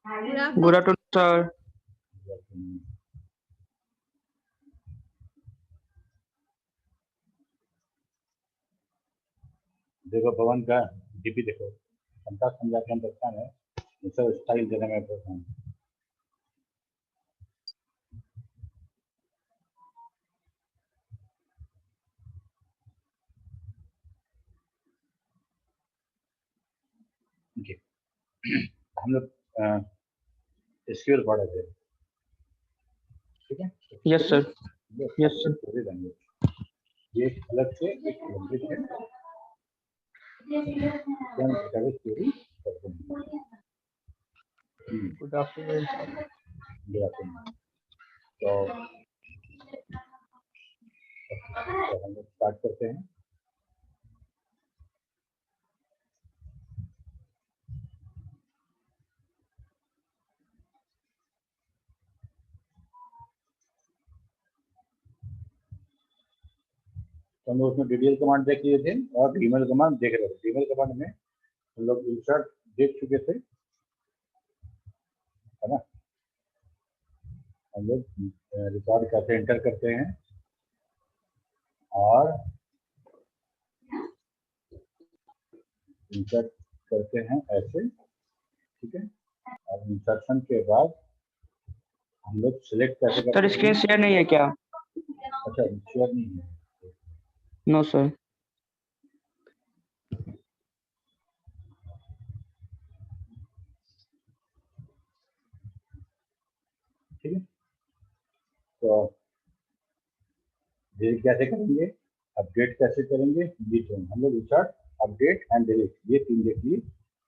Good afternoon, sir. देखो भवन का डीपी देखो, समझा के हम परेशान है, सब स्टाइल देने में परेशान। हम लोग एसक्यूएल पढ़े थे, ठीक है? Yes, sir. Yes, sir. ये अलग से एक लैंग्वेज है, डेटाबेस क्वेरी करते हैं। Good afternoon. Good afternoon. तो हम लोग स्टार्ट करते हैं। तो हम लोग उसमें डीडीएल कमांड देख लिए थे और डीएमएल कमांड देख रहे थे। डीएमएल कमांड में हम लोग इंसर्ट देख चुके थे, है ना? हम लोग रिकॉर्ड कैसे एंटर करते हैं और इंसर्ट करते हैं ऐसे, ठीक है? और इंसर्शन के बाद हम लोग सिलेक्ट कैसे करते सर हैं? स्क्रीन शेयर नहीं है क्या? अच्छा, शेयर नहीं है। No sir. ठीक है, तो डिलीट कैसे करेंगे, अपडेट कैसे करेंगे, ये दोनों हम लोग इंसर्ट, अपडेट एंड डिलीट, ये तीन देख लिए।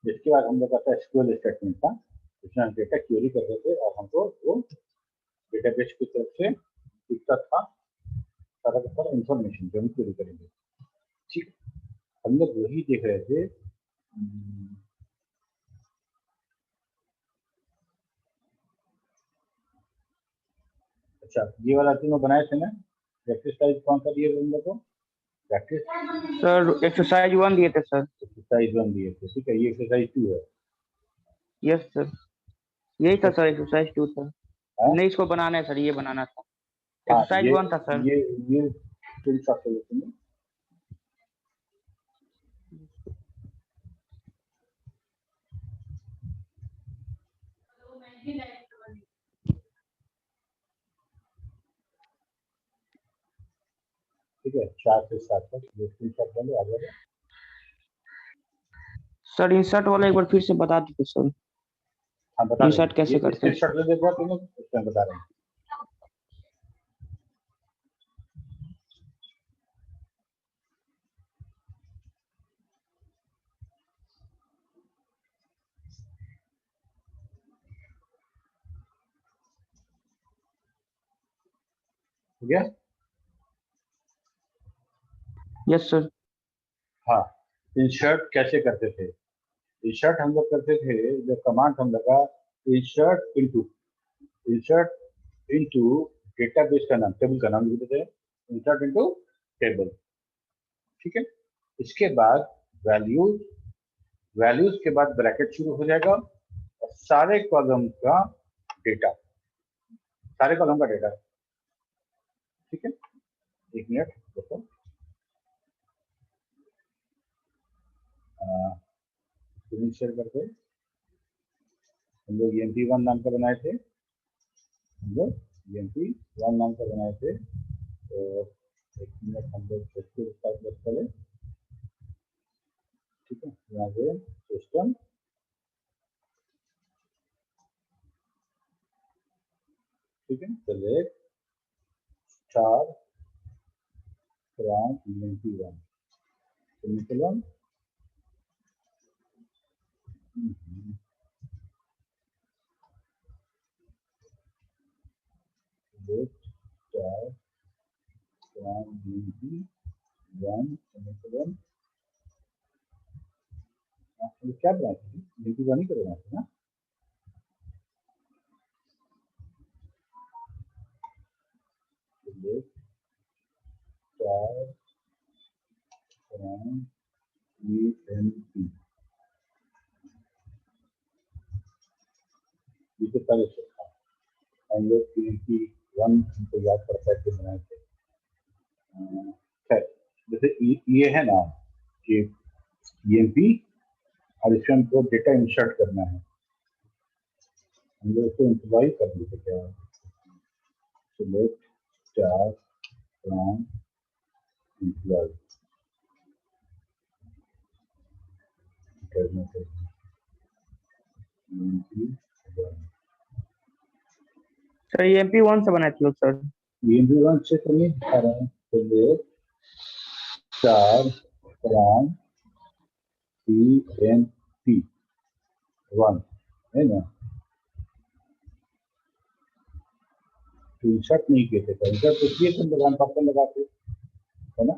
इसके बाद हम लोग का एसक्यूएल स्टेटमेंट था, इसमें हम डेटा क्वेरी करते थे और हमको वो डेटाबेस की तरफ से दिखता था सारा का सारा इंफॉर्मेशन जो हम क्वेरी करेंगे। ठीक, हम लोग वही देख रहे थे। अच्छा, ये वाला तीनों बनाए थे ना? एक्सरसाइज कौन सा दिए थे हम लोग को? प्रैक्टिस सर एक्सरसाइज 1 दिए थे सर। एक्सरसाइज 1 दिए थे, ठीक है। ये एक्सरसाइज 2 है। यस सर, यही था सर, एक्सरसाइज 2 था। नहीं, इसको बनाना है सर, ये बनाना था। हाँ, एक्सरसाइज 1 था सर। ये तुम सब सोल्यूशन है। ठीक है, 4 से 7 तक ये स्क्रीनशॉट कर लो, आ जाएगा। सर इंसर्ट वाला एक बार फिर से बता दीजिए सर। हाँ, बता इंसर्ट देंगे। कैसे ये करते हैं? स्क्रीनशॉट ले देखो, तुम्हें उसमें बता रहे हैं। हो गया? Yes sir. हाँ, इंसर्ट कैसे करते थे? इंसर्ट हम लोग करते थे, जो कमांड हम लगा, इंसर्ट इनटू डेटाबेस का नाम, टेबल का नाम लिखते थे, इंसर्ट इनटू टेबल, ठीक है। इसके बाद वैल्यूज के बाद ब्रैकेट शुरू हो जाएगा और सारे कॉलम का डेटा, ठीक है। एक मिनट देखो, स्क्रीन शेयर करते। हम लोग EMP1 नाम का बनाए थे, तो एक मिनट हम लोग करें, ठीक है। यहाँ पे सिस्टम, ठीक है, select star from EMP1 semicolon, select star from EMP1 semicolon. क्या बनाए थे? EMP1 ही करना था ना? select star from EMP, ये तो पहले से था, हम लोग EMP1 हमको याद पड़ता है कि बनाए थे। खैर, जैसे ये है ना कि EMP, और इसमें हमको डेटा इंसर्ट करना है, हम लोग इसको इंप्लॉय कर देते क्या, सिलेक्ट स्टार फ्रॉम एम्प्लॉय करना चाहिए सर ये MP1 से बनाए थे लोग सर। EMP1 से तो नहीं दिखा रहा है, सिलेक्ट स्टार फ्रॉम EMP1 है ना, तो इंसर्ट नहीं किए थे, इंसर्ट तो किए थे लगान पर लगाते, है ना।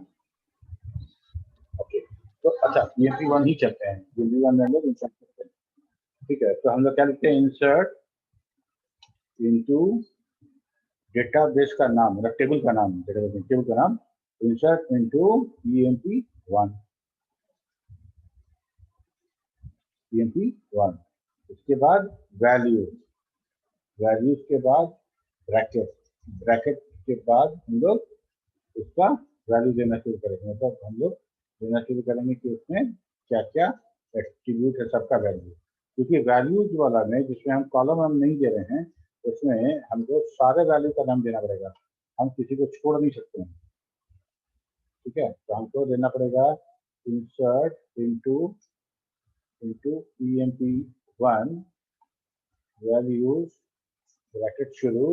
ओके, तो अच्छा EMP1 ही चलते हैं, EMP1 में हम लोग इंसर्ट करते हैं, ठीक है। तो हम लोग क्या लिखते हैं, इंसर्ट इनटू डेटाबेस का नाम, मतलब टेबल का नाम, टेबल का नाम, इंसर्ट इनटू EMP1, EMP1। इसके बाद वैल्यूज के बाद ब्रैकेट के बाद हम लोग उसका वैल्यू देना शुरू करेंगे, मतलब हम लोग देना शुरू करेंगे कि उसमें क्या क्या एट्रीब्यूट है सबका वैल्यू, क्योंकि वैल्यूज वाला में जिसमें हम कॉलम हम नहीं दे रहे हैं उसमें हमको सारे वैल्यू का नाम देना पड़ेगा, हम किसी को छोड़ नहीं सकते हैं, ठीक है। तो हमको देना पड़ेगा insert into EMP1 values bracket शुरू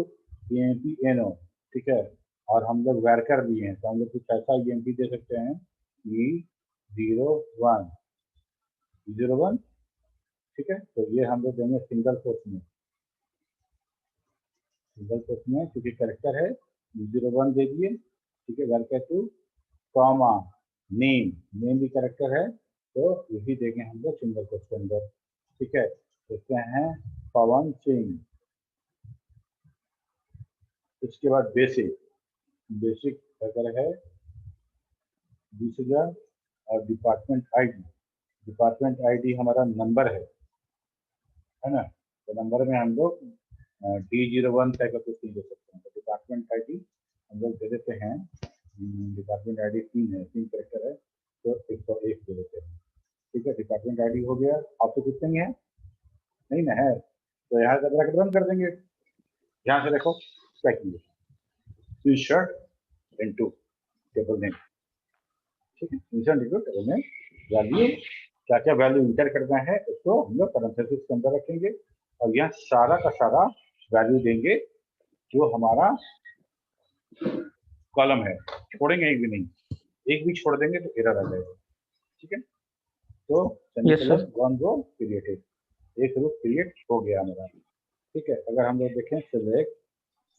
EMPNO, ठीक है। और हम लोग वैरकर दिए हैं, तो हम लोग कुछ ऐसा EMP दे सकते हैं E01, ठीक है। तो ये हम लोग देंगे सिंगल कोट में, क्योंकि कैरेक्टर है 01 दे दिए, ठीक है। वैरकर 2 कॉमा नेम भी कैरेक्टर है, तो यही देंगे हम लोग सिंगल कोट के अंदर, ठीक है। देखते हैं पवन सिंह, इसके बाद बेसिक अगर है 20,000, और डिपार्टमेंट आईडी हमारा नंबर है ना, तो नंबर में हम लोग D01 का कुछ नहीं दे सकते हैं, तो डिपार्टमेंट आईडी हम लोग दे देते हैं, डिपार्टमेंट आईडी 3 कैरेक्टर है, तो 101 दे देते हैं, ठीक है। डिपार्टमेंट आईडी हो गया, आपको कुछ नहीं है, नहीं ना है, तो यहाँ का ब्रैकेट बंद कर देंगे, यहाँ से देखो क्या किए, इंसर्ट इनटू टेबल नेम, ठीक है। Insert into table name, value क्या क्या वैल्यू इंटर करना है उसको हम लोग पैरेंथेसिस के अंदर रखेंगे, और यहाँ सारा का सारा वैल्यू देंगे जो हमारा कॉलम है, छोड़ेंगे एक भी नहीं, एक भी छोड़ देंगे तो एरर आ जाएगा, ठीक है। तो सेमीकोलन 1 रो क्रिएटेड, एक रो क्रिएट हो गया हमारा, ठीक है। अगर हम लोग देखें सिलेक्ट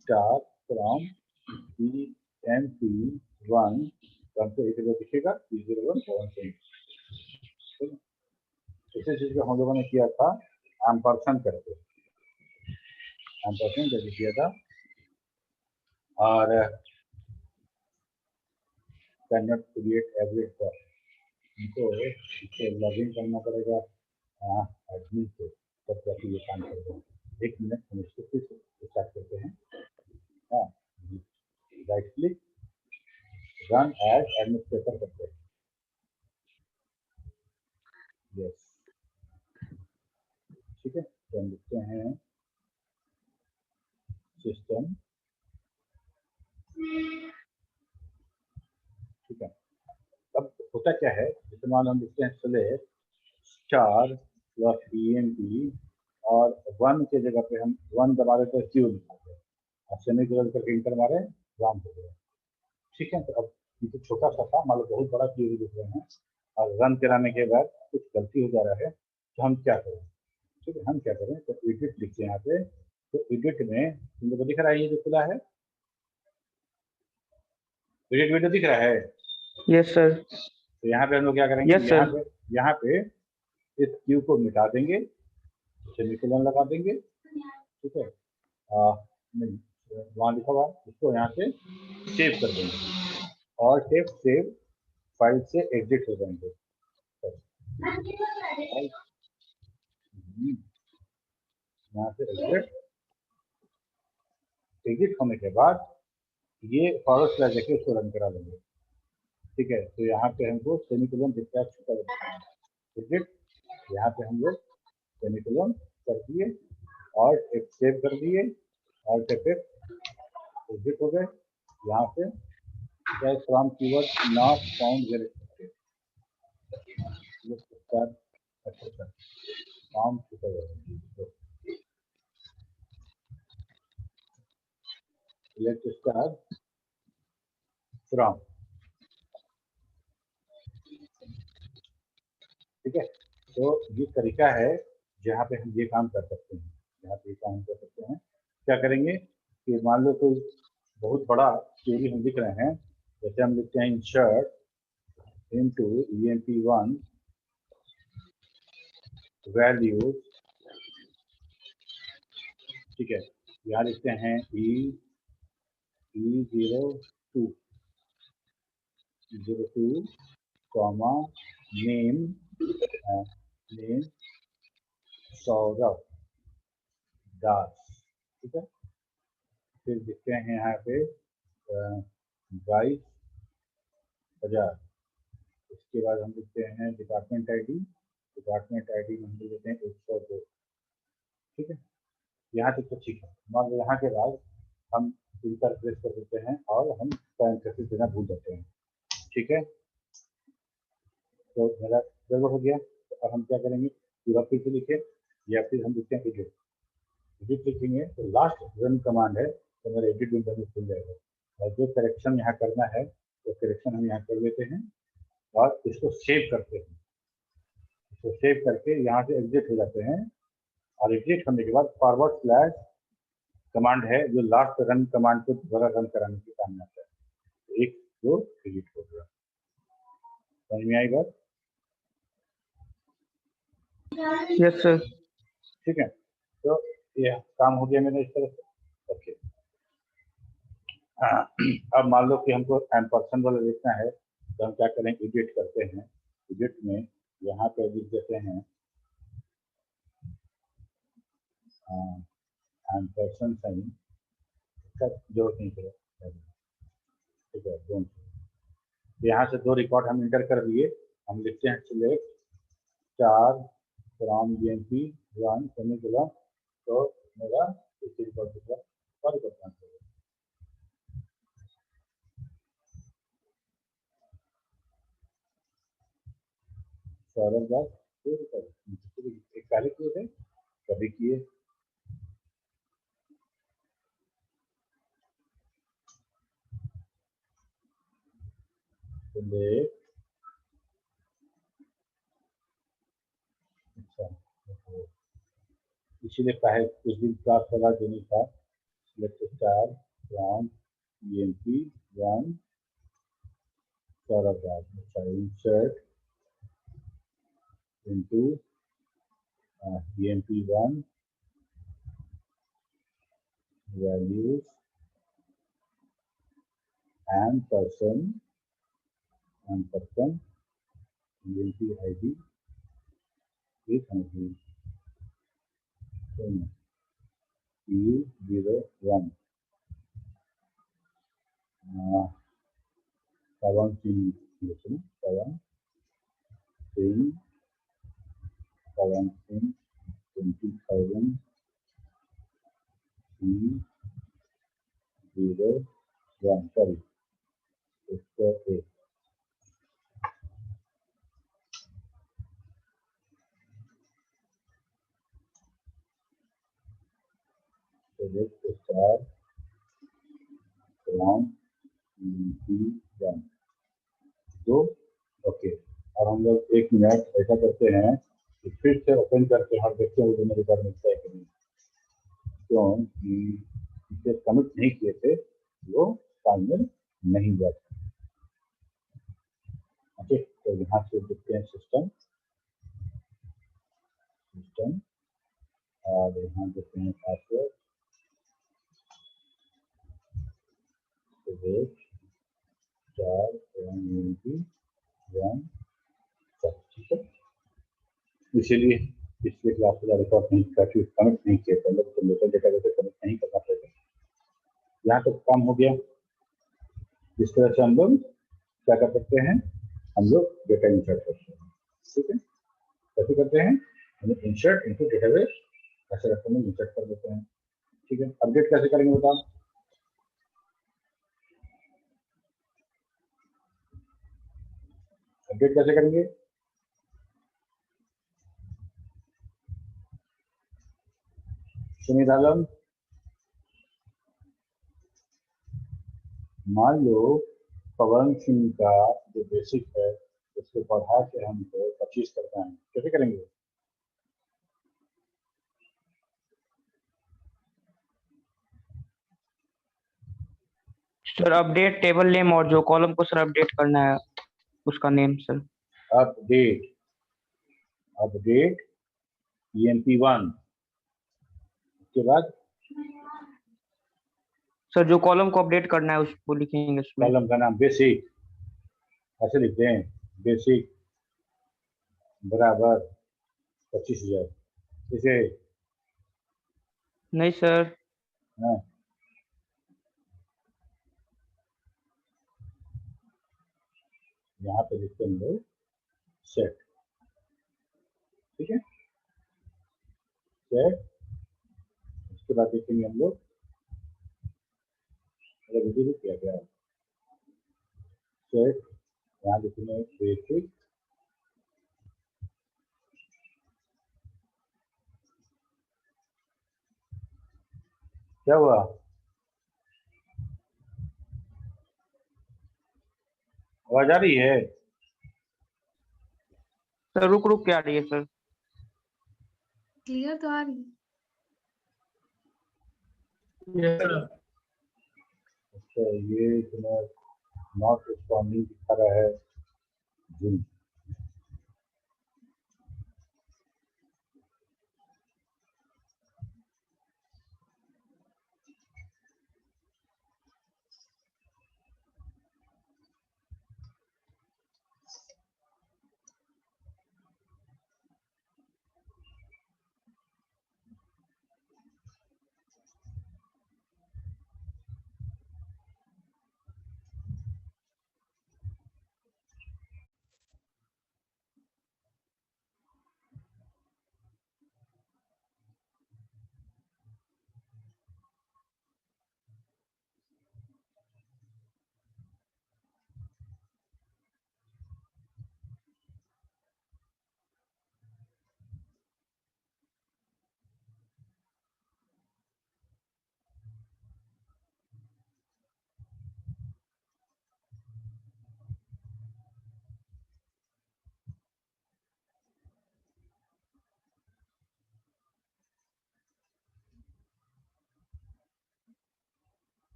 स्टार फ्रॉम EMP1, तो हमको एक रो दिखेगा 01 इसी चीज को हम लोगों ने किया था एम्परसेंड करके, एम्परसेंड करके किया था, और can not create average for, हमको इससे लॉगिन करना पड़ेगा एडमिन से, तब जाके ये काम करेगा। एक मिनट हम इसको फिर स्टार्ट करते हैं, हाँ, right click run as administrator करते हैं, यस, ठीक है। तो हम लिखते हैं सिस्टम, ठीक है। अब होता क्या है, जैसे मान हम लिखते हैं सिलेक्ट स्टार प्लस EMP, और 1 के जगह पे हम 1 दबा देते हैं, क्यू लिखते हैं, और सेमीकोलन करके इंटर मारे, राम हो गया, ठीक है। तो अब ये तो छोटा सा था, मान लो बहुत बड़ा क्यूरी लिख रहे हैं, और रन कराने के बाद कुछ गलती हो जा रहा है, तो हम क्या करें, ठीक है। हम क्या करें, तो एडिट लिखते हैं यहाँ पे, तो एडिट में तुम लोग को दिख रहा है ये जो खुला है, एडिट वीडियो दिख रहा है, यस सर। तो यहाँ पे हम लोग क्या करेंगे, यस सर। यहाँ पे इस क्यू को मिटा देंगे, सेमीकोलन लगा देंगे, ठीक है। नहीं, वहाँ लिखा हुआ इसको यहाँ से सेव कर देंगे, और सेव फाइल से एग्जिट हो जाएंगे, यहाँ से एग्जिट होने के बाद ये फॉरवर्ड स्लैश देके उसको रन करा देंगे। ठीक है, तो यहाँ पे हमको सेमीकोलन जितना छोटा करना है, एग्जिट, यहाँ पे हम लोग सेमीकोलन कर दिए और एक सेव कर दिए और एग्जिट हो गए। यहाँ से from keyword not found where let's start from. ठीक है, तो ये तरीका है जहाँ पे हम ये काम कर सकते हैं, जहाँ पे ये काम कर सकते हैं। क्या करेंगे कि मान लो कोई बहुत बड़ा क्वेरी हम लिख रहे हैं, जैसे हम लिखते हैं इंसर्ट इनटू emp1 वैल्यूज। ठीक है, यहाँ लिखते हैं e02 comma name name Saurabh Das. ठीक है, फिर लिखते हैं यहाँ पे 22,000। इसके बाद हम लिखते हैं डिपार्टमेंट आईडी में हम लिखते हैं 102। ठीक है, यहाँ तक तो ठीक है। मान लो यहाँ के बाद हम इंटर प्रेस कर देते हैं और हम पैरेंथेसिस देना भूल जाते हैं। ठीक है, तो मेरा गड़बड़ हो गया। तो अब हम क्या करेंगे, पूरा फिर से लिखे या फिर हम लिखते हैं एडिट लिखेंगे तो लास्ट रन कमांड है, तो मेरा एडिट विंडो में खुल जाएगा और जो करेक्शन यहाँ करना है वो करेक्शन हम यहाँ कर लेते हैं और इसको सेव करते हैं। इसको सेव करके यहाँ से एग्जिट हो जाते हैं और एग्जिट होने के बाद फॉरवर्ड स्लैश कमांड है जो लास्ट रन कमांड को दोबारा रन कराने के काम में आता है। तो एक दो एग्जिट हो गया। समझ में आई बात? Yes sir. ठीक है, तो ये काम हो गया मेरा इस तरह से। ओके, अब मान लो कि हमको एम्परसेंड वाला लिखना है, तो हम क्या करें, एडिट करते हैं। एडिट में यहाँ पे लिख देते हैं एम्परसेंड साइन का जरूरत नहीं पड़ेगा। ठीक है, यहाँ से दो रिकॉर्ड हम इंटर कर दिए। हम लिखते हैं select star from emp1 semicolon, तो मेरा इसी रिकॉर्ड के साथ रिकॉर्ड सौरभ दास एक पहले किए थे, कभी किए। अच्छा, इसीलिए पहले कुछ दिन क्लास वाला जो नहीं था, select star from emp1 Saurabh Das. अच्छा, insert into emp1 values and person emp id is E01 Pawan Singh 20,000 E01, sorry, इसको एक select star from emp1 तो ओके। और हम लोग 1 मिनट ऐसा करते हैं कि फिर से ओपन करके हम देखते हैं वो दोनों रिकॉर्ड मिलता है कि नहीं। तो इसे कमिट नहीं किए थे, वो फाइनल नहीं हुआ था। ओके, तो यहाँ से देखते हैं सिस्टम और यहाँ देखते हैं पासवर्ड ठीक है। इसीलिए पिछले क्लास वाला रिकॉर्ड नहीं कमिट नहीं किया तो लोकल डेटाबेस कमिट नहीं करना पड़ेगा। यहाँ तक काम हो गया। इस तरह से हम लोग क्या कर सकते हैं, हम लोग डेटा इंसर्ट कर सकते हैं। ठीक है, कैसे करते हैं, हम इंसर्ट इनटू डेटाबेस ऐसे रखते हैं, इंसर्ट कर देते हैं। ठीक है, अपडेट कैसे करेंगे बताओ। अपडेट कैसे करेंगे, सुमित आलम। मान लो पवन सिंह का जो बेसिक है उसको बढ़ा के हमको 25 करना है, कैसे करेंगे। सर अपडेट टेबल नेम और जो कॉलम को सर अपडेट करना है उसका name sir. Update update emp1 उसके बाद सर जो कॉलम को अपडेट करना है उसको लिखेंगे उसमें। कॉलम का नाम बेसिक ऐसे लिखते हैं, बेसिक बराबर 25,000 इसे। नहीं सर। हाँ, यहाँ पे लिखते हैं हम लोग सेट। ठीक है, सेट। उसके बाद देखेंगे हम लोग वीडियो किया गया सेट, यहाँ लिखेंगे बेसिक क्या हुआ, आवाज आ रही है। सर रुक रुक के आ रही है सर। क्लियर तो आ रही अच्छा, ये तुम्हें नॉट रिस्पॉन्डिंग दिखा रहा है जूम।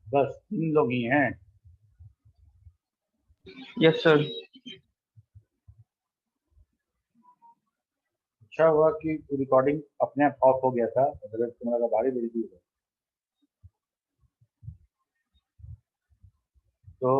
बस 3 लोग ही हैं। Yes sir. अच्छा हुआ कि रिकॉर्डिंग अपने आप ऑफ हो गया था, अगर तुम्हारा भारी बिजली है तो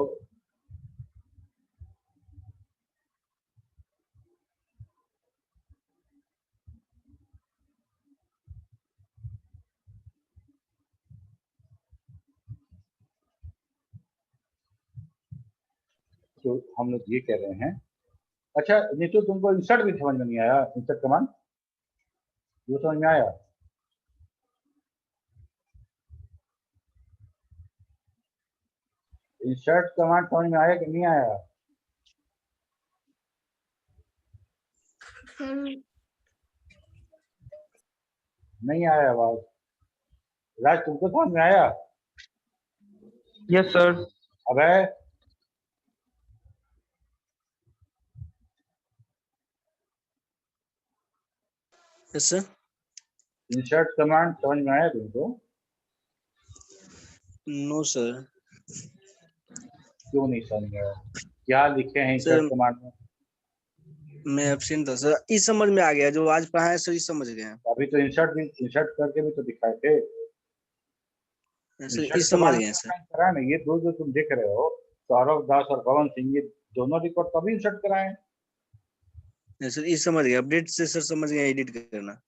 हम लोग ये कह रहे हैं। अच्छा नीतू, तुमको इंसर्ट भी समझ में नहीं आया, इंसर्ट कमांड वो समझ में आया। इंसर्ट कमांड समझ में आया कि नहीं आया। सर। नहीं आया आवाज। राज तुमको समझ में आया। Yes sir. अब है यस सर। इंसर्ट कमांड समझ में आया तुमको? No sir. क्यों नहीं समझ में आया? क्या लिखे हैं सर इंसर्ट कमांड में? मैं एब्सेंट था सर, इस समझ में आ गया, जो आज पढ़ा है सर इस समझ गए हैं अभी तो इंसर्ट करके भी तो दिखाए थे। सर, इंसर्ट इस समझ कमांड गए हैं सर। करा ना, ये दो जो तुम देख रहे हो, सौरभ दास और पवन सिंह, ये दोनों रिकॉर्ड तभी इंसर्ट कराए हैं। सर इस समझ गए, अपडेट से सर समझ गए एडिट करना।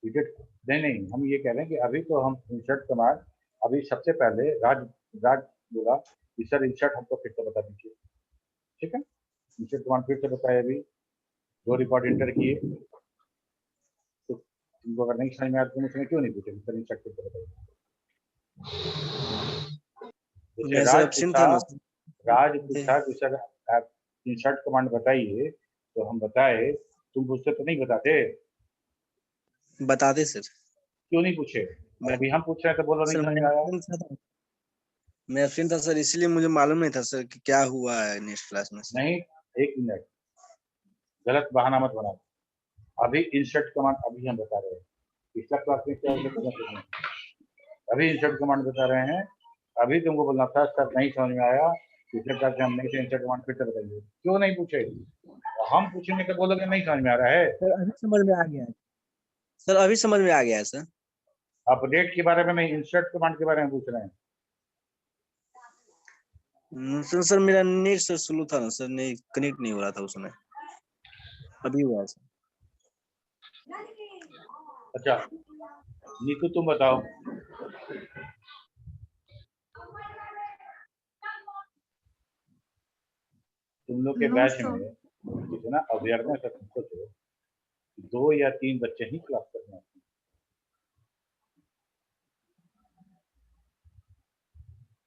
एडिट नहीं, हम ये कह रहे हैं कि अभी तो हम इंसर्ट कमांड, अभी सबसे पहले राज राज बोला कि सर इंसर्ट हमको फिर से बता दीजिए। ठीक है, इंसर्ट कमांड फिर से बताए। अभी दो रिकॉर्ड इंटर किए, तो तुमको अगर नहीं समझ में आया तुम उसमें क्यों नहीं पूछे सर इंसर्ट फिर से बताइए? जैसे मैं सर एब्सेंट था ना सर। राज पूछा कि सर आप इंसर्ट कमांड बताइए, तो हम बताए, तुम पूछते तो नहीं बताते? बताते सर। क्यों नहीं पूछे? मैं अभी हम पूछ रहे हैं तो बोलो नहीं सर समझ मैं में आया। absent था। मैं एब्सेंट था सर, इसलिए मुझे मालूम नहीं था सर कि क्या हुआ है नेक्स्ट क्लास में सर। नहीं, एक मिनट, गलत बहाना मत बनाओ। अभी इंसर्ट कमांड अभी हम बता रहे हैं, पिछला क्लास में क्या हुआ पता नहीं। अभी इंसर्ट कमांड बता रहे हैं। अभी तुमको बोलना था सर नहीं समझ में आया, पिछले क्लास में हम नहीं थे, इंसर्ट कमांड फिर से बताइए। क्यों नहीं पूछे? हम पूछेंगे तो बोलोगे नहीं समझ में आ रहा है। सर अभी समझ में आ गया है सर, अभी समझ में आ गया है सर। अपडेट के बारे में नहीं, इंसर्ट कमांड के बारे में पूछ रहे हैं। सर मेरा नेट सर स्लो था ना सर, नहीं कनेक्ट नहीं हो रहा था उसमें, अभी हुआ है सर। अच्छा नीतू तुम बताओ, तुम लोग के बैच में कितना अवेयरनेस है तुमको? तो 2 या 3 बच्चे ही क्लास करना है।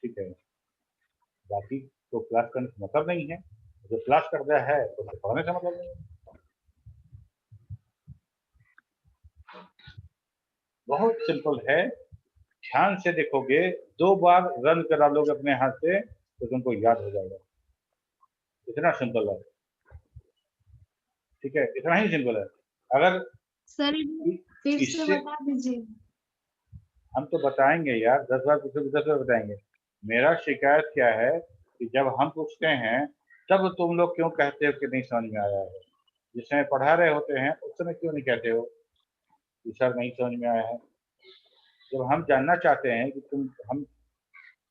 ठीक है, बाकी तो क्लास करने से मतलब नहीं है। जो क्लास कर रहा है तो उसे पढ़ने से मतलब नहीं है। बहुत सिंपल है, ध्यान से देखोगे, 2 बार रन करा लोगे अपने हाथ से तो तुमको याद हो जाएगा। इतना सिंपल है। ठीक है, इतना ही सिंपल है। अगर सर फिर से इससे बता दीजिए। हम तो बताएंगे यार, 10 बार पूछे 10 बार बताएंगे। मेरा शिकायत क्या है कि जब हम पूछते हैं तब तुम लोग क्यों कहते हो कि नहीं समझ में आया है? जिस समय पढ़ा रहे होते हैं उस समय क्यों नहीं कहते हो कि सर नहीं समझ में आया है? जब हम जानना चाहते हैं कि तुम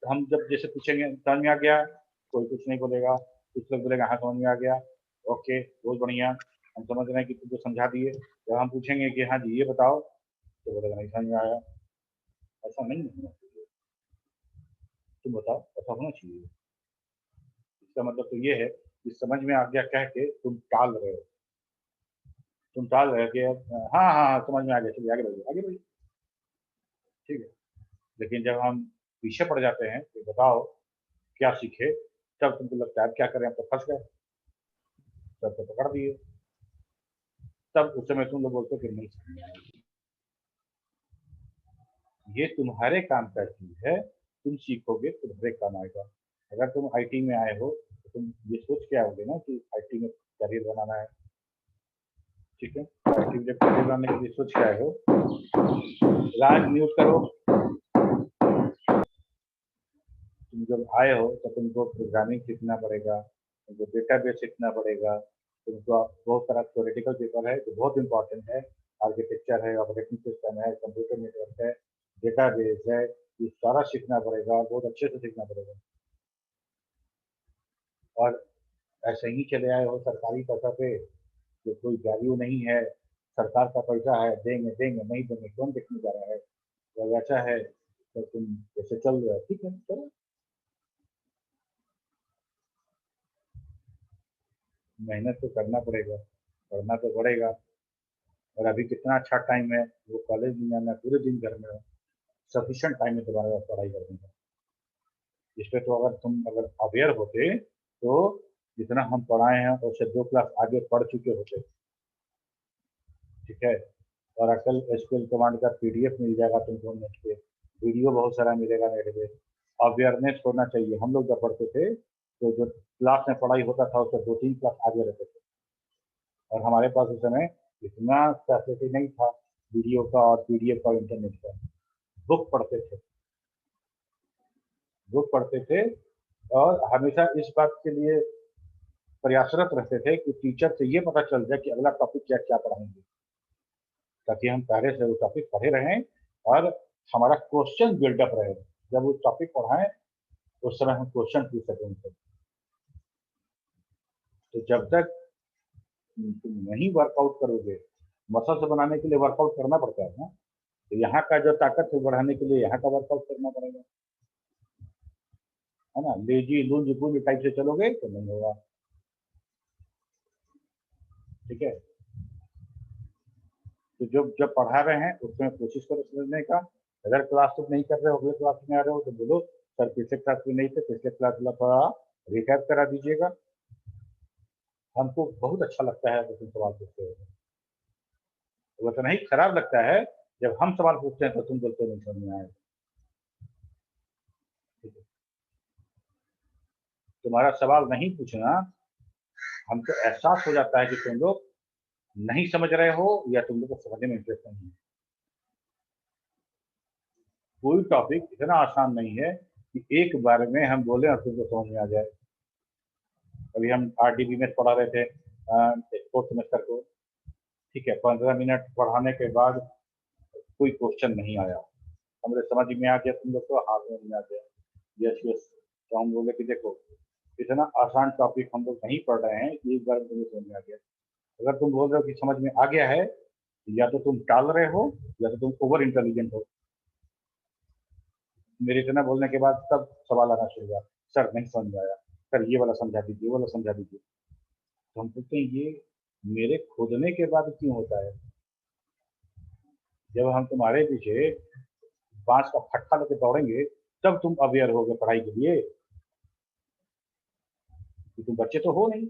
हम जब जैसे पूछेंगे समझ में आ गया, कोई कुछ नहीं बोलेगा, कुछ लोग बोलेगा हाँ समझ में आ गया, ओके बहुत बढ़िया, हम समझ रहे हैं कि तुमको समझा दिए। जब हम पूछेंगे कि हाँ जी ये बताओ, तो बोलेगा नहीं समझ में आया। ऐसा नहीं होना चाहिए। तुम बताओ, ऐसा होना चाहिए। इसका मतलब तो ये है कि समझ में आ गया कह के तुम टाल रहे हो, तुम टाल रहे हो कि हाँ हाँ हाँ समझ में आ गया, चलिए आगे बढ़िए आगे बढ़िए। ठीक है, लेकिन जब हम पीछे पड़ जाते हैं तो बताओ क्या सीखे, तब तुमको लगता है क्या करें, हम तो फंस गए, तब तो पकड़ दिए, तब उस समय तुम लोग बोलते हो कि नहीं समझ में आया। ये तुम्हारे काम का चीज है, तुम सीखोगे तुम्हारे काम आएगा। अगर तुम आईटी में आए हो तो तुम ये सोच के आओगे ना कि आईटी में करियर बनाना है। ठीक है, आईटी में जब करियर बनाने के लिए सोच के आए हो, राज म्यूट करो। तुम जब आए हो तो तुमको प्रोग्रामिंग सीखना पड़ेगा, तुमको डेटाबेस सीखना पड़ेगा, तुमको बहुत सारा थ्योरेटिकल पेपर है जो बहुत इंपॉर्टेंट है, आर्किटेक्चर है, ऑपरेटिंग सिस्टम है, कंप्यूटर नेटवर्क है, डेटाबेस है, ये सारा सीखना पड़ेगा, बहुत अच्छे से सीखना पड़ेगा। और ऐसे ही चले आए हो सरकारी पैसा पे, जो कोई वैल्यू नहीं है, सरकार का पैसा है, देंगे देंगे नहीं देंगे कौन देखने जा रहा है, तो ऐसा है तो तुम जैसे चल रहे हो ठीक है चलो, मेहनत तो करना पड़ेगा, पढ़ना तो पड़ेगा। और अभी कितना अच्छा टाइम है, वो कॉलेज में जाना, पूरे दिन घर में हो, सफिशिएंट टाइम है तुम्हारे पास पढ़ाई करने का। इस पे तो अगर तुम अगर अवेयर होते तो जितना हम पढ़ाए हैं उससे 2 क्लास आगे पढ़ चुके होते। ठीक है, और अकल एसक्यूएल कमांड का पीडीएफ मिल जाएगा तुमको नेट पे, वीडियो बहुत सारा मिलेगा नेट पे। अवेयरनेस होना चाहिए। हम लोग जब पढ़ते थे तो जो क्लास में पढ़ाई होता था उससे 2-3 क्लास आगे रहते थे, और हमारे पास उस समय इतना फैसिलिटी नहीं था वीडियो का और पीडीएफ का, इंटरनेट का। बुक पढ़ते थे और हमेशा इस बात के लिए प्रयासरत रहते थे कि टीचर से ये पता चल जाए कि अगला टॉपिक क्या क्या पढ़ाएंगे, ताकि हम पहले से वो टॉपिक पढ़े रहें और हमारा क्वेश्चन बिल्डअप रहे। जब वो टॉपिक पढ़ाएं उस समय हम क्वेश्चन पूछ सकें उनसे। तो जब तक तुम नहीं वर्कआउट करोगे, मसल्स बनाने के लिए वर्कआउट करना पड़ता है ना, तो यहाँ का जो ताकत है बढ़ाने के लिए यहाँ का वर्कआउट करना पड़ेगा, है ना। लेजी लूंज गुंज टाइप से चलोगे तो नहीं होगा, ठीक है। तो जब जब पढ़ा रहे हैं उसमें कोशिश करो समझने का। अगर क्लास तुम नहीं कर रहे हो, अगले क्लास में आ रहे हो, तो बोलो सर पिछले क्लास में नहीं थे, पिछले क्लास वाला थोड़ा रिकैप करा दीजिएगा। हमको बहुत अच्छा लगता है तो तुम सवाल पूछते हो, तो उतना ही खराब लगता है जब हम सवाल पूछते हैं तो तुम बोलते हो नहीं समझ में आए। तुम्हारा सवाल नहीं पूछना, हमको एहसास हो जाता है कि तुम लोग नहीं समझ रहे हो या तुम लोग को समझने में इंटरेस्ट नहीं है। कोई टॉपिक इतना आसान नहीं है कि एक बार में हम बोले और तुमको समझ में आ जाए। अभी हम आरडीबी में पढ़ा रहे थे फोर्थ सेमेस्टर को, ठीक है। 15 मिनट पढ़ाने के बाद कोई क्वेश्चन नहीं आया, हमारे समझ में आ गया, तुम लोग को हाथ में नहीं आ गया। यस यस, तो हम बोले कि देखो इतना आसान टॉपिक हम लोग नहीं पढ़ रहे हैं कि एक बार में तुम्हें समझ में आ गया। अगर तुम बोल रहे हो कि समझ में आ गया है, तो या तो तुम टाल रहे हो या तो तुम ओवर इंटेलिजेंट हो। मेरे इतना बोलने के बाद तब सवाल आना शुरू हुआ, सर नहीं समझ में आया, सर ये वाला समझा दीजिए, वो वाला समझा दीजिए। तो हम पूछते हैं ये मेरे खोदने के बाद क्यों होता है? जब हम तुम्हारे पीछे बांस का फट्टा लेके दौड़ेंगे तब तुम अवेयर होगे पढ़ाई के लिए, कि तुम बच्चे तो हो नहीं।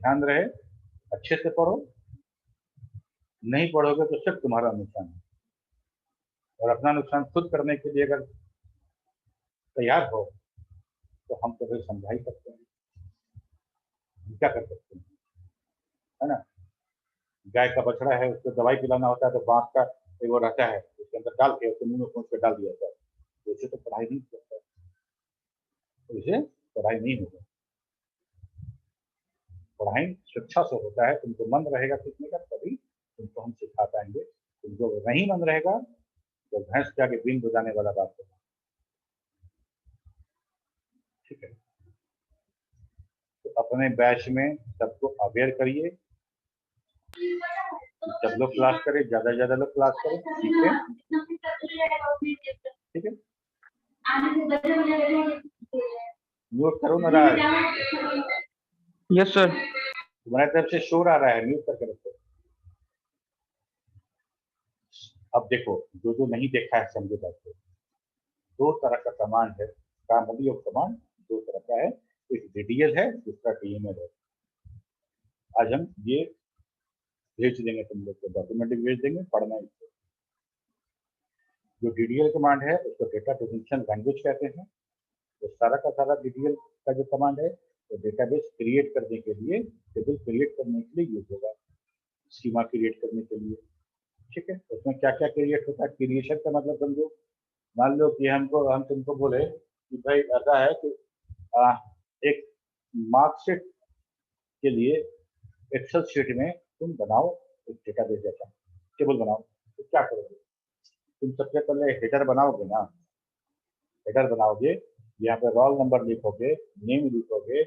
ध्यान रहे, अच्छे से पढ़ो, नहीं पढ़ोगे तो सिर्फ तुम्हारा नुकसान है। और अपना नुकसान खुद करने के लिए अगर तैयार हो तो हम तो भाई समझा ही सकते हैं, हम क्या कर सकते हैं, है ना। गाय का बछड़ा है, उसको दवाई पिलाना होता है तो बांस का एक वो रहता है, उसके अंदर डाल के उसके मुंह में पहुंच के डाल दिया जाता है, तो इसे तो पढ़ाई नहीं करता, तो इसे पढ़ाई नहीं होगा। पढ़ाई शिक्षा से होता है, तुमको मन रहेगा सीखने का तभी तुमको हम सिखा पाएंगे। तुमको नहीं मन रहेगा तो भैंस के आगे बीन बजाने वाला बात है, ठीक है। तो अपने बैच में सबको अवेयर करिए, सब लोग क्लास करें, ज्यादा से ज्यादा लोग क्लास करें, ठीक है, ठीक है। म्यूट करो ना राज, यस सर। तुम्हारी तरफ से शोर आ रहा है, म्यूट करके रखो। अब देखो जो जो नहीं देखा है समझे बात को। दो तरह का कमांड है, प्राइमरी ऑफ कमांड दो तरह का है, एक डीडीएल है, दूसरा डीएमएल है। आज हम ये भेज देंगे तुम लोग को, डॉक्यूमेंट भेज देंगे, पढ़ना इसको। जो डीडीएल कमांड है उसको डेटा डेफिनेशन लैंग्वेज कहते हैं। तो सारा का सारा डीडीएल का जो कमांड है तो डेटाबेस क्रिएट करने के लिए, टेबल क्रिएट करने के लिए यूज होगा, स्कीमा क्रिएट करने के लिए, ठीक है। उसमें क्या क्या क्रिएट होता है, क्रिएशन का मतलब समझो। मान लो कि हम तुमको बोले कि भाई ऐसा है कि एक मार्कशीट के लिए एक्सेल शीट में तुम बनाओ एक डेटाबेस जैसा टेबल बनाओ, तो क्या करोगे? तुम सबसे पहले हेडर बनाओगे ना, हेडर बनाओगे, यहाँ पे रोल नंबर लिखोगे, नेम लिखोगे,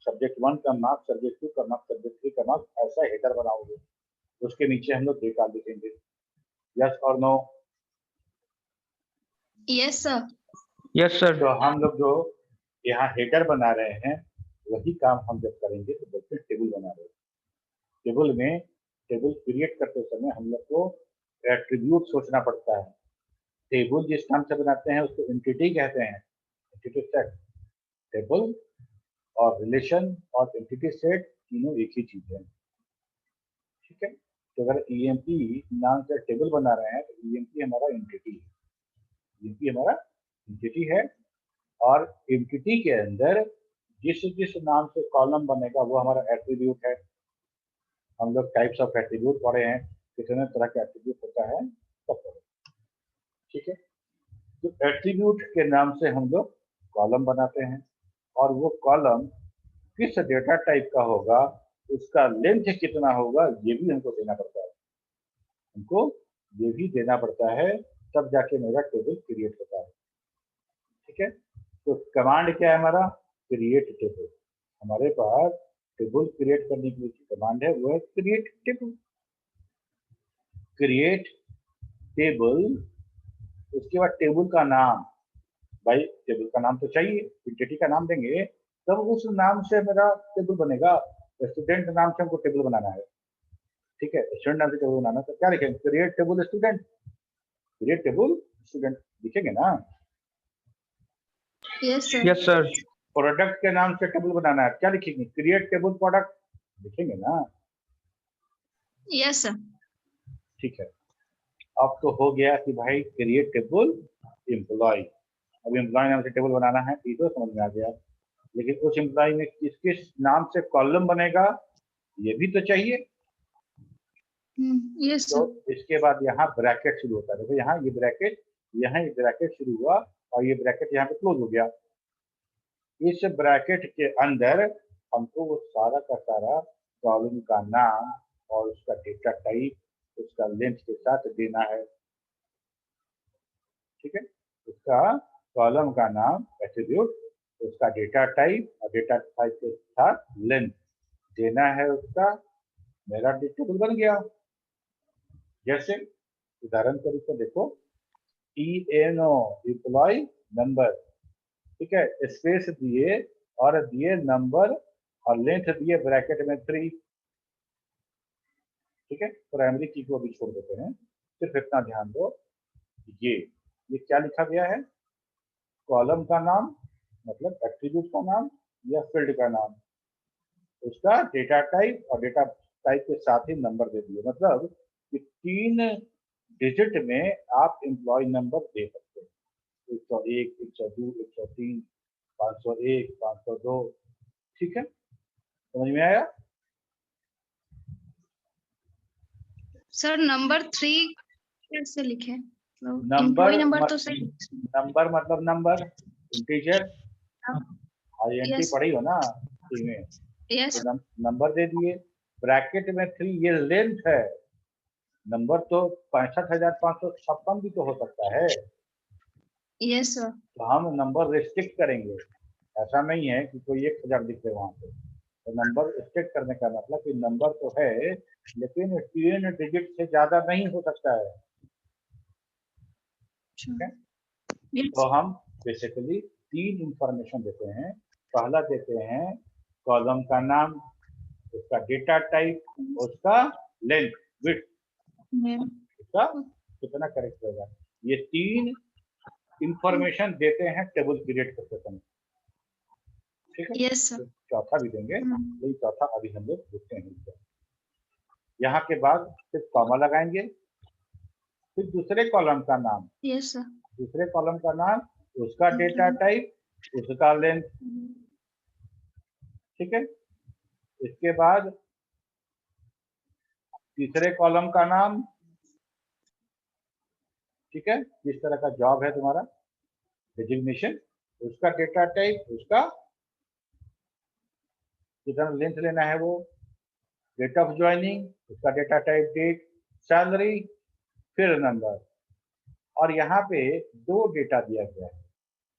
सब्जेक्ट 1 का मार्क्स, सब्जेक्ट 2 का मार्क्स, सब्जेक्ट 3 का मार्क्स, ऐसा हेडर बनाओगे। उसके नीचे हम लोग डेटा लिखेंगे। यस और no? Yes, sir. Yes sir. तो हम लोग जो यहाँ हेडर बना रहे हैं वही काम हम जब करेंगे तो बोलते हैं टेबल बना रहे हैं। टेबल में टेबल क्रिएट करते समय हम लोग को एट्रीब्यूट सोचना पड़ता है। टेबल जिस नाम से बनाते हैं उसको एंटिटी कहते हैं, एंटिटी सेट। टेबल और रिलेशन और एंटिटी सेट तीनों एक ही चीज है, ठीक है। तो अगर ईएमपी नाम से टेबल बना रहे हैं तो ईएमपी हमारा एंटिटी है, ईएमपी हमारा एंटिटी है। और एंटिटी के अंदर जिस जिस नाम से कॉलम बनेगा वो हमारा एट्रीब्यूट है। हम लोग टाइप्स ऑफ एट्रीब्यूट पढ़े हैं, कितने तरह के एट्रीब्यूट होता है सब पढ़े, ठीक है। तो एट्रीब्यूट के नाम से हम लोग कॉलम बनाते हैं, और वो कॉलम किस डेटा टाइप का होगा, उसका लेंथ कितना होगा, ये भी हमको देना पड़ता है। हमको ये भी देना पड़ता है, तब जाके मेरा टेबल क्रिएट होता है, ठीक है। तो कमांड क्या है हमारा, क्रिएट टेबल। हमारे पास टेबल क्रिएट करने के लिए कमांड है, वो है क्रिएट टेबल। क्रिएट टेबल, उसके बाद टेबल का नाम, भाई टेबल का नाम तो चाहिए, एंटिटी का नाम देंगे तब उस नाम से मेरा टेबल बनेगा। स्टूडेंट नाम से हमको टेबल बनाना है, ठीक है। स्टूडेंट नाम से टेबल बनाना, तो क्या लिखेंगे, create table student. Create table student लिखेंगे ना। Yes, sir. Yes sir. Product के नाम से टेबल बनाना है, क्या लिखेंगे, क्रिएट टेबल प्रोडक्ट लिखेंगे ना, Yes, sir. ठीक है। अब तो हो गया कि भाई क्रिएट टेबल एम्प्लॉय। अब एम्प्लॉय नाम से टेबल बनाना है, ये तो समझ में आ गया, लेकिन उस एम्प्लॉय में किस किस नाम से कॉलम बनेगा ये भी तो चाहिए। Yes, तो sir. इसके बाद यहाँ ब्रैकेट शुरू होता है, देखो यहाँ ये ब्रैकेट, यहाँ ये ब्रैकेट शुरू हुआ और ये ब्रैकेट यहाँ पे क्लोज हो गया। इस ब्रैकेट के अंदर हमको वो सारा का सारा कॉलम का नाम और उसका डेटा टाइप, उसका लेंथ के साथ देना है, ठीक है। उसका कॉलम का नाम एट्रीब्यूट, उसका डेटा टाइप और डेटा टाइप के साथ लेंथ देना है उसका, मेरा टेबल बन गया। जैसे उदाहरण के रूप में देखो, ENO एम्प्लॉय नंबर, ठीक है, स्पेस दिए और दिए नंबर और लेंथ दिए ब्रैकेट में 3, ठीक है। प्राइमरी की को भी छोड़ देते हैं, सिर्फ इतना ध्यान दो, ये क्या लिखा गया है, कॉलम का नाम मतलब एट्रीब्यूट का नाम या फील्ड का नाम, उसका डेटा टाइप और डेटा टाइप के साथ ही नंबर दे दिए, मतलब कि 3 डिजिट में आप एम्प्लॉय नंबर दे सकते हैं, 101, 102, 103, 501, 502, ठीक है। समझ में आया। सर नंबर 3 कैसे लिखे, नंबर एम्प्लॉय नंबर तो सही। नंबर मतलब नंबर, इंटीजर, आईएनटी Yes. पढ़ी हो ना टी में, Yes. तो नंबर दे दिए, ब्रैकेट में 3, ये लेंथ है। नंबर तो 65,556 भी तो हो सकता है, Yes, sir. तो हम नंबर रिस्ट्रिक्ट करेंगे। ऐसा नहीं है कि कोई 1000 लिख दे वहां पे, तो नंबर रिस्ट्रिक्ट करने का मतलब कि नंबर तो है लेकिन 3 डिजिट से ज्यादा नहीं हो सकता है, ठीक है। Yes. तो हम बेसिकली 3 इंफॉर्मेशन देते हैं। पहला देते हैं कॉलम का नाम, उसका डेटा टाइप, उसका लेंथ विड्थ, Yeah. उसका कितना करेक्ट होगा, ये 3 इंफॉर्मेशन देते हैं टेबल क्रिएट करते समय, ठीक है। Yes, sir. तो चौथा भी देंगे, लेकिन चौथा अभी हम लोग देखते हैं। यहाँ के बाद फिर कॉमा लगाएंगे, फिर दूसरे कॉलम का नाम, Yes, sir. दूसरे कॉलम का नाम, उसका डेटा टाइप, उसका लेंथ, ठीक है। इसके बाद तीसरे कॉलम का नाम, ठीक है, जिस तरह का जॉब है तुम्हारा, डेजिग्नेशन, उसका डेटा टाइप, उसका कितना लेंथ लेना है वो, डेट ऑफ ज्वाइनिंग, उसका डेटा टाइप डेट, सैलरी, फिर नंबर। और यहाँ पे 2 डेटा दिया गया है।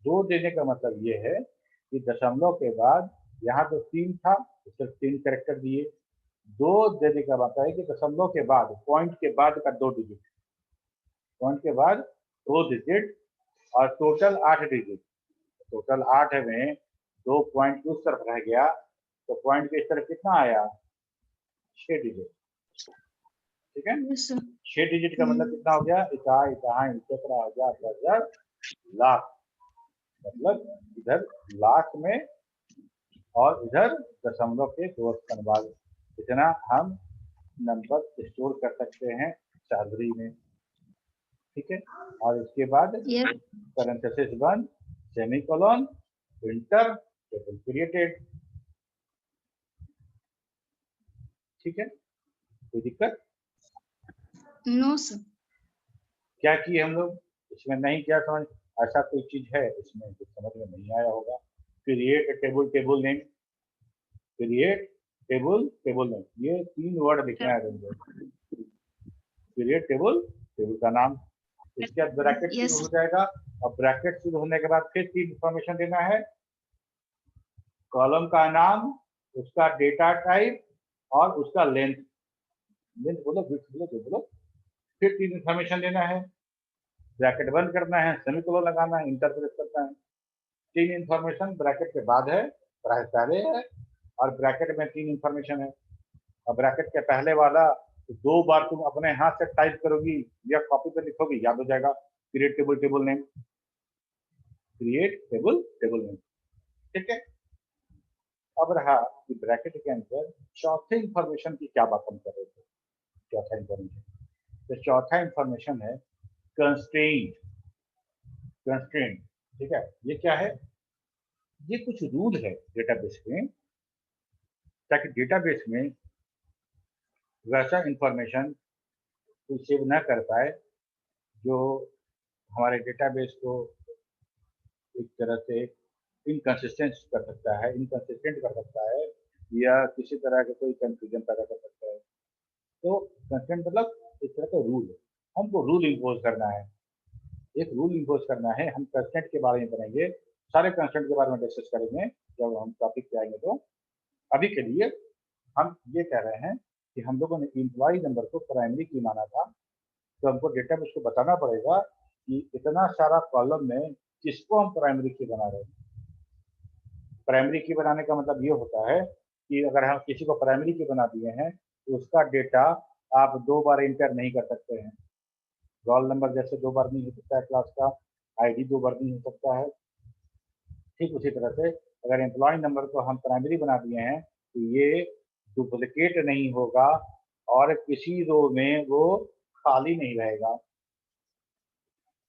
2 देने का मतलब ये है कि दशमलव के बाद, यहाँ तो 3 था तो सिर्फ 3 कैरेक्टर दिए, 2 देने का मतलब है कि दशमलव के बाद, पॉइंट के बाद का 2 डिजिट, पॉइंट के बाद 2 डिजिट और टोटल 8 डिजिट। टोटल 8 में 2 पॉइंट उस तरफ रह गया, तो पॉइंट के इस तरफ कितना आया, 6 डिजिट, ठीक है। Yes, sir. 6 डिजिट का मतलब कितना हो गया, इकाई, दहाई, सैकड़ा, हजार, 10,000, लाख, मतलब इधर लाख में और इधर दशमलव के 2 स्थान बाद, इतना हम नंबर स्टोर कर सकते हैं सैलरी में, ठीक है। और इसके बाद Yes. पैरेंथेसिस बंद, सेमीकोलन, इंटर, टेबल क्रिएटेड। ठीक है, कोई दिक्कत? No sir. क्या किए हम लोग इसमें? नहीं क्या समझ, ऐसा कोई चीज है इसमें जो समझ में नहीं आया होगा? Create table, table name, create table, table name, ये 3 वर्ड लिखना है तुमको। क्रिएट टेबल, टेबल का नाम, इसके बाद ब्रैकेट Yes, शुरू हो जाएगा। अब ब्रैकेट शुरू होने के बाद फिर 3 इंफॉर्मेशन देना है, कॉलम का नाम, उसका डेटा टाइप और उसका लेंथ। लेंथ बोलो, विड्थ बोलो, जो बोलो। फिर 3 इंफॉर्मेशन देना है, ब्रैकेट बंद करना है, सेमीकोलन लगाना है, इंटर प्रेस करना है। 3 इंफॉर्मेशन ब्रैकेट के बाद है, पहले है, और ब्रैकेट में 3 इंफॉर्मेशन है। अब ब्रैकेट के पहले वाला 2 बार तुम अपने हाथ से टाइप करोगी या कॉपी पे लिखोगी, याद हो जाएगा। Create table, table name, create table, table name. ठीक है, अब रहा कि ब्रैकेट के अंदर चौथे इंफॉर्मेशन की क्या बात हम कर रहे थे। चौथा इंफॉर्मेशन, तो चौथा इंफॉर्मेशन है कंस्ट्रेंट। कंस्ट्रेंट, ठीक है, ये क्या है? ये कुछ रूल है डेटाबेस में, ताकि डेटाबेस में वैसा इंफॉर्मेशन कोई सेव ना कर पाए जो हमारे डेटाबेस को एक तरह से इनकंसिस्टेंट कर सकता है, इनकंसिस्टेंट कर सकता है, या किसी तरह का कोई कंफ्यूजन पैदा कर सकता है। तो कंस्टेंट मतलब एक तरह का रूल है, हमको रूल इम्पोज करना है, एक रूल इम्पोज करना है। हम कंस्टेंट के बारे में पढ़ेंगे, सारे कंस्टेंट के बारे में डिस्कस करेंगे जब हम टॉपिक पे आएंगे। तो अभी के लिए हम ये कह रहे हैं कि हम लोगों ने एम्प्लॉय नंबर को प्राइमरी की माना था, तो हमको डेटाबेस को बताना पड़ेगा कि इतना सारा कॉलम में किसको हम प्राइमरी की बना रहे हैं। प्राइमरी की बनाने का मतलब ये होता है कि अगर हम किसी को प्राइमरी की बना दिए हैं तो उसका डेटा आप 2 बार इंटर नहीं कर सकते हैं। रोल नंबर जैसे 2 बार नहीं हो सकता है क्लास का, आईडी 2 बार नहीं हो सकता है। ठीक उसी तरह से अगर एम्प्लॉय नंबर को हम प्राइमरी बना दिए हैं तो ये डुप्लीकेट नहीं होगा और किसी रो में वो खाली नहीं रहेगा।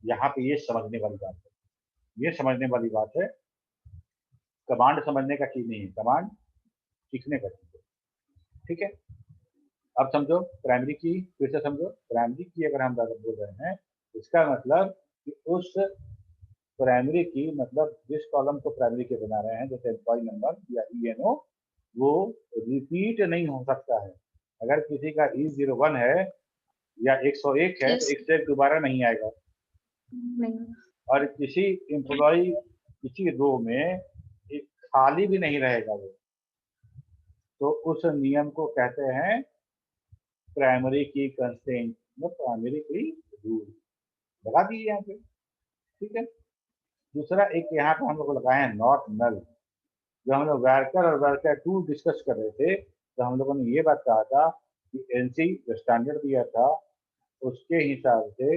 यहाँ पे ये समझने वाली बात है, ये समझने वाली बात है। कमांड समझने का चीज नहीं है, कमांड सीखने का चीज है। ठीक है, अब समझो प्राइमरी की, फिर से समझो प्राइमरी की अगर हम बात बोल रहे हैं, इसका मतलब कि उस प्राइमरी की मतलब जिस कॉलम को प्राइमरी के बना रहे हैं, जैसे एम्प्लॉय नंबर या ईएनओ, वो रिपीट नहीं हो सकता है। अगर किसी का E01 है या 101 है तो Yes. 101 दोबारा नहीं आएगा। नहीं। और किसी एम्प्लॉय किसी रो में एक खाली भी नहीं रहेगा वो, तो उस नियम को कहते हैं प्राइमरी की कंस्ट्रेंट, मतलब प्राइमरी की रूल। लगा दिए यहाँ पे। ठीक है, दूसरा एक यहाँ पे हम लोग लगाए हैं नॉट नल। जब हम लोग वर्कर और वर्कर 2 डिस्कस कर रहे थे तो हम लोगों ने ये बात कहा था कि एनसी जो स्टैंडर्ड दिया था उसके हिसाब से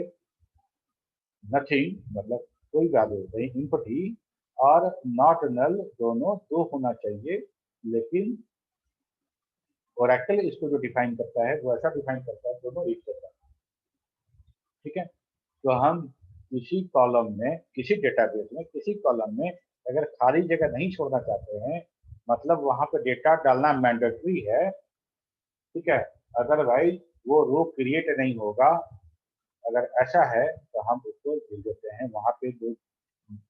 नथिंग मतलब कोई वैल्यू नहीं इनपुट ही, और नॉट नल दोनों 2 होना चाहिए। लेकिन ओरेकल इसको जो डिफाइन करता है वो ऐसा डिफाइन करता है दोनों एक जैसा। ठीक है, तो हम किसी कॉलम में, किसी डेटाबेस में, किसी कॉलम में अगर खाली जगह नहीं छोड़ना चाहते हैं, मतलब वहां पे डेटा डालना मैंडेटरी है। ठीक है, अदरवाइज वो रो क्रिएट नहीं होगा। अगर ऐसा है तो हम उसको भेज देते हैं वहां पे जो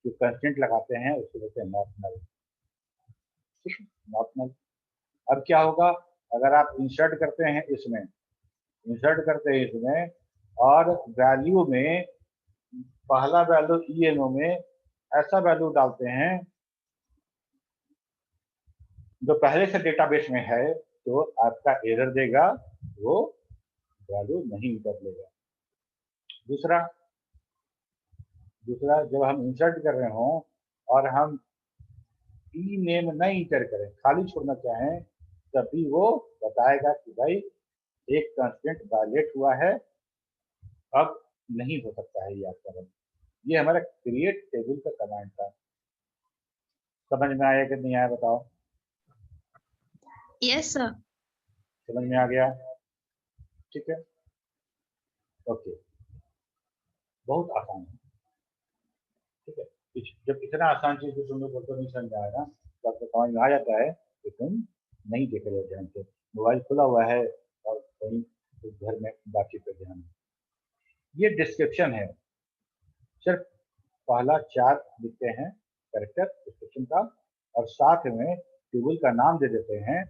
कंस्टेंट लगाते हैं उसको बोलते हैं नॉट नल। Not null. अब क्या होगा अगर आप इंसर्ट करते हैं इसमें, इंसर्ट करते हैं इसमें और वैल्यू में पहला वैल्यू ईएनओ में ऐसा वैल्यू डालते हैं जो पहले से डेटाबेस में है, तो आपका एरर देगा, वो वैल्यू नहीं बदलेगा। दूसरा दूसरा जब हम इंसर्ट कर रहे हो और हम ई नेम नहीं इंटर करें, खाली छोड़ना चाहें, तभी वो बताएगा कि भाई एक कंस्टेंट वायलेट हुआ है, अब नहीं हो सकता है ये आपका रन। ये हमारा क्रिएट टेबल का कमांड था। समझ में आया कि नहीं आया बताओ? Yes, sir. समझ में आ गया? ठीक है, ओके, बहुत आसान है। ठीक है, जब इतना आसान चीज तुम लोग को नहीं समझ आएगा तो आपको समझ में आ जाता है कि तुम नहीं देख रहे हो ध्यान से, मोबाइल खुला हुआ है और कहीं उस घर में बातचीत पे ध्यान है। ये डिस्क्रिप्शन है, सिर्फ पहला 4 लिखते हैं कैरेक्टर डिस्क्रिप्शन का और साथ में टेबल का नाम दे देते हैं,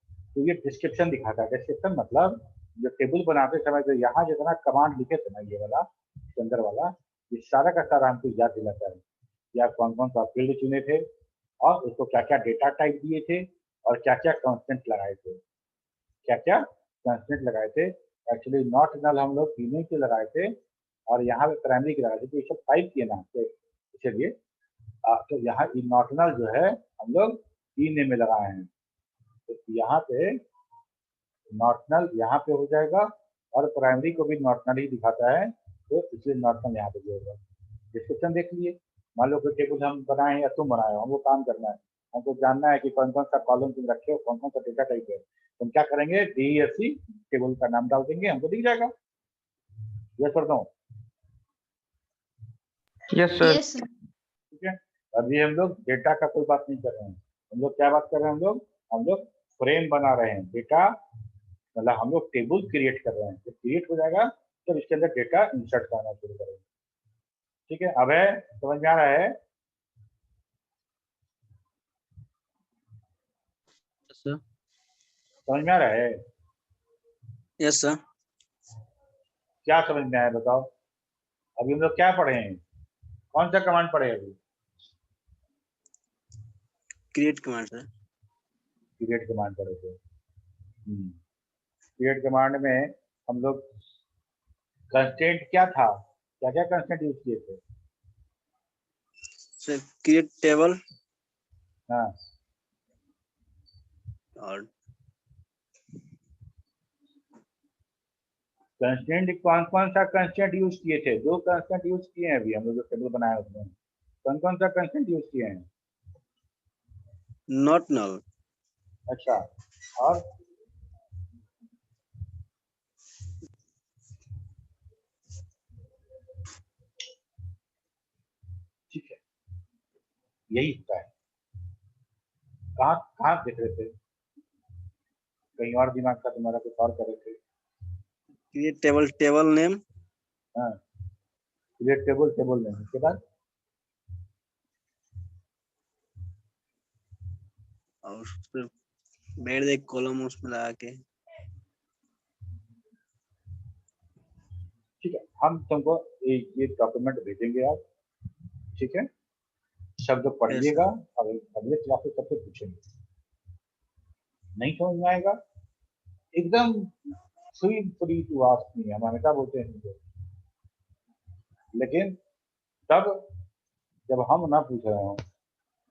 तो ये डिस्क्रिप्शन दिखाता है। डिस्क्रिप्शन मतलब जो टेबल बनाते समय जो यहाँ जितना कमांड लिखे थे ना, ये वाला इसके अंदर वाला, ये सारा का सारा हमको याद दिलाता है कि आप कौन कौन सा फील्ड चुने थे और उसको क्या क्या डेटा टाइप दिए थे और क्या क्या कॉन्स्टेंट लगाए थे, क्या क्या कॉन्स्टेंट लगाए थे। एक्चुअली नॉट नल हम लोग तीनों के लगाए थे और यहाँ पे प्राइमरी के लगाए थे, तो ये सब टाइप किए ना, तो इसलिए तो यहाँ नॉट नल जो है हम लोग 3 में लगाए हैं, तो यहाँ पे नॉट नल यहाँ पे हो जाएगा और प्राइमरी को भी नॉट नल ही दिखाता है, तो इसलिए नॉट नल यहाँ पे जो होगा। डिस्क्रिप्शन देख लिए, मान लो कोई टेबल हम बनाए या तुम बनाए हो, हमको काम करना है, हमको जानना है कि कौन कौन सा कॉलम तुम रखे हो, कौन कौन सा डेटा टाइप है, तुम क्या करेंगे, DESC टेबल का नाम डाल देंगे, हमको दिख जाएगा। यस और no? Yes sir. Yes sir. ठीक है, अभी हम लोग डेटा का कोई बात नहीं कर रहे हैं, हम लोग क्या बात कर रहे हैं, हम लोग फ्रेम बना रहे हैं। डेटा मतलब हम लोग टेबल क्रिएट कर रहे हैं, जब क्रिएट हो जाएगा तब इसके अंदर डेटा इंसर्ट करना शुरू करेंगे। ठीक है, अब है, समझ में आ रहा है? सर। समझ में आ रहा है? Yes sir. क्या समझ में आया बताओ? अभी हम लोग क्या पढ़े हैं, कौन सा कमांड पढ़े अभी? Create command sir. Create command पढ़े थे। क्रिएट कमांड में हम लोग कंस्ट्रेंट क्या था, क्या क्या कंस्ट्रेंट यूज किए थे? सर क्रिएट टेबल हाँ, और कंस्टेंट कौन कौन सा कंस्टेंट यूज किए थे? 2 कंस्टेंट यूज किए हैं अभी हम लोग जो टेबल बनाया उसमें, कौन कौन सा कंस्टेंट यूज किए हैं? Not null. अच्छा, और ठीक है, यही होता है। कहाँ कहाँ देख रहे थे, कहीं और दिमाग का तुम्हारा कुछ और कर रहे थे? क्रिएट टेबल, टेबल नेम हाँ, क्रिएट टेबल, टेबल नेम, उसके बाद और फिर बैठ दे कॉलम उसमें लगा के। ठीक है, हम तुमको ये डॉक्यूमेंट भेजेंगे आज, ठीक है, शब्द पढ़िएगा और अगले क्लास में सबसे पूछेंगे। नहीं समझ में आएगा, एकदम फ्री टू आस्क मी, हम हमेशा बोलते हैं मुझे, लेकिन तब जब हम ना पूछ रहे हो,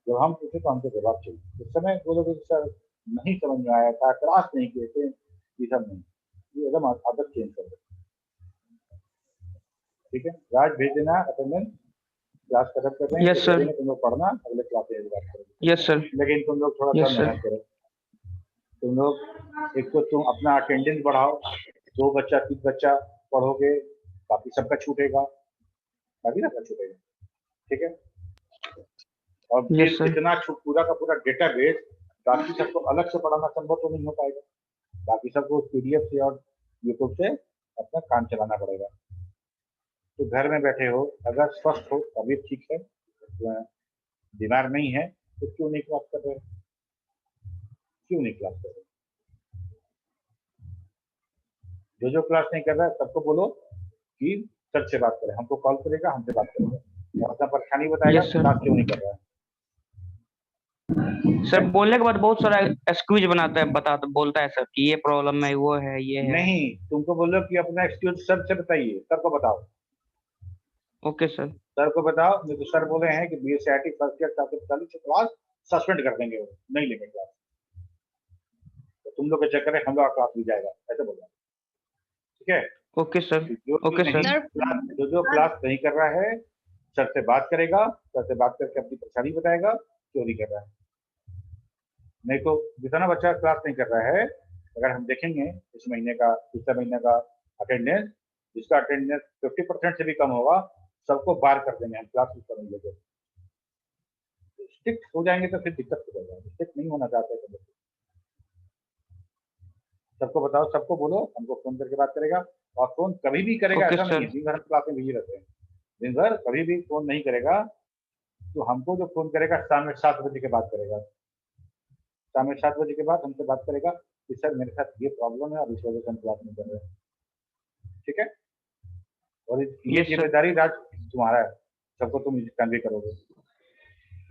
जब हम पूछे तो हमको जवाब चाहिए। उस समय बोलोगे सर नहीं समझ में आया था, क्लास नहीं किए थे, ये सब नहीं, ये एकदम आदत चेंज कर दो। ठीक है, राज भेज देना अटेंडेंस, क्लास खत्म कर देंगे। Yes sir. तुम लोग पढ़ना, अगले क्लास में बात करेंगे। Yes sir. लेकिन तुम लोग थोड़ा यस सा सर। मेहनत करो, तुम लोग एक तो तुम अपना अटेंडेंस बढ़ाओ, 2 बच्चा 3 बच्चा पढ़ोगे, बाकी सबका छूटेगा, बाकी सबका छूटेगा। ठीक है, और यस फिर सर। इतना पूरा का पूरा डेटाबेस बाकी सबको अलग से पढ़ाना संभव तो नहीं हो पाएगा, बाकी सबको PDF से और यूट्यूब से अपना काम चलाना पड़ेगा। तो घर में बैठे हो, अगर स्वस्थ हो, तबीयत ठीक है, बीमार नहीं है, तो क्यों नहीं क्लास कर रहे, क्यों नहीं क्लास कर रहे? जो क्लास नहीं कर रहा है सबको बोलो कि सर से बात करें, हमको कॉल करेगा, हमसे बात करेगा, अपना परेशानी बताएगा, Yes, sir. क्लास क्यों नहीं कर रहा है। सर बोलने के बाद बहुत सारा एक्सक्यूज बनाता है, बताता बोलता है सर कि ये प्रॉब्लम है, वो है, ये है। नहीं, तुमको बोलो कि अपना एक्सक्यूज सर से बताइए, सर को बताओ, ओके सर। सर को बताओ। नहीं तो सर बोले हैं कि BSCIT फर्स्ट ईयर 440 से क्लास सस्पेंड कर देंगे, वो नहीं लेंगे क्लास, तो तुम लोग के चक्कर में हम लोग क्लास मिल जाएगा, ऐसे बोला। ठीक है, ओके सर। Okay sir. जो क्लास नहीं कर रहा है सर से बात करेगा, सर से बात करके अपनी परेशानी बताएगा क्यों नहीं कर रहा है। नहीं तो जितना बच्चा क्लास नहीं कर रहा है, अगर हम देखेंगे इस महीने का, पिछले महीने का अटेंडेंस, जिसका अटेंडेंस 50% से भी कम होगा, सबको बार कर देंगे हम, क्लास नहीं करेंगे। स्ट्रिक्ट हो जाएंगे तो फिर दिक्कत हो जाएगा, स्ट्रिक्ट नहीं होना चाहते तो सबको बताओ, सबको बोलो हमको फोन करके बात करेगा, और फोन कभी भी करेगा ओके ऐसा नहीं सर। है, दिन भर हम क्लास में बिजी रहते हैं, दिन भर कभी भी फोन नहीं करेगा, तो हमको जो फोन करेगा शाम में 7 बजे के बाद करेगा, शाम में 7 बजे के बाद हमसे बात करेगा कि सर मेरे साथ ये प्रॉब्लम है और इस वजह से हम क्लास नहीं कर रहे, ठीक है। और ये Yes, sir. जिम्मेदारी राज तुम्हारा है, सबको तुम कन्वे करोगे।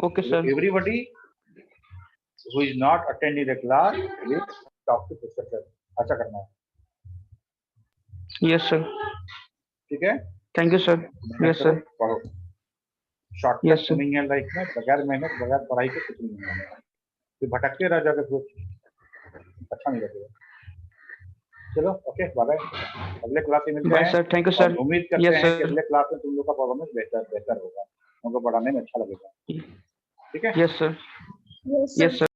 Okay sir. Everybody who is not attending the class will talk to professor, अच्छा करना है, यस सर। ठीक है। Thank you sir. Yes sir. पढ़ो, शॉर्टकट Yes, sir. नहीं है लाइफ में, बगैर मेहनत बगैर पढ़ाई के कुछ नहीं होगा, फिर भटकते रह जाओगे तो अच्छा नहीं लगेगा। चलो ओके, बाय बाय, अगले क्लास में मिलते बाय हैं। सर। थैंक यू और सर। उम्मीद करते Yes, हैं कि sir. अगले क्लास में तुम लोग का परफॉर्मेंस बेहतर होगा, हमको पढ़ाने में अच्छा लगेगा, ठीक है। Yes sir. Yes, yes sir.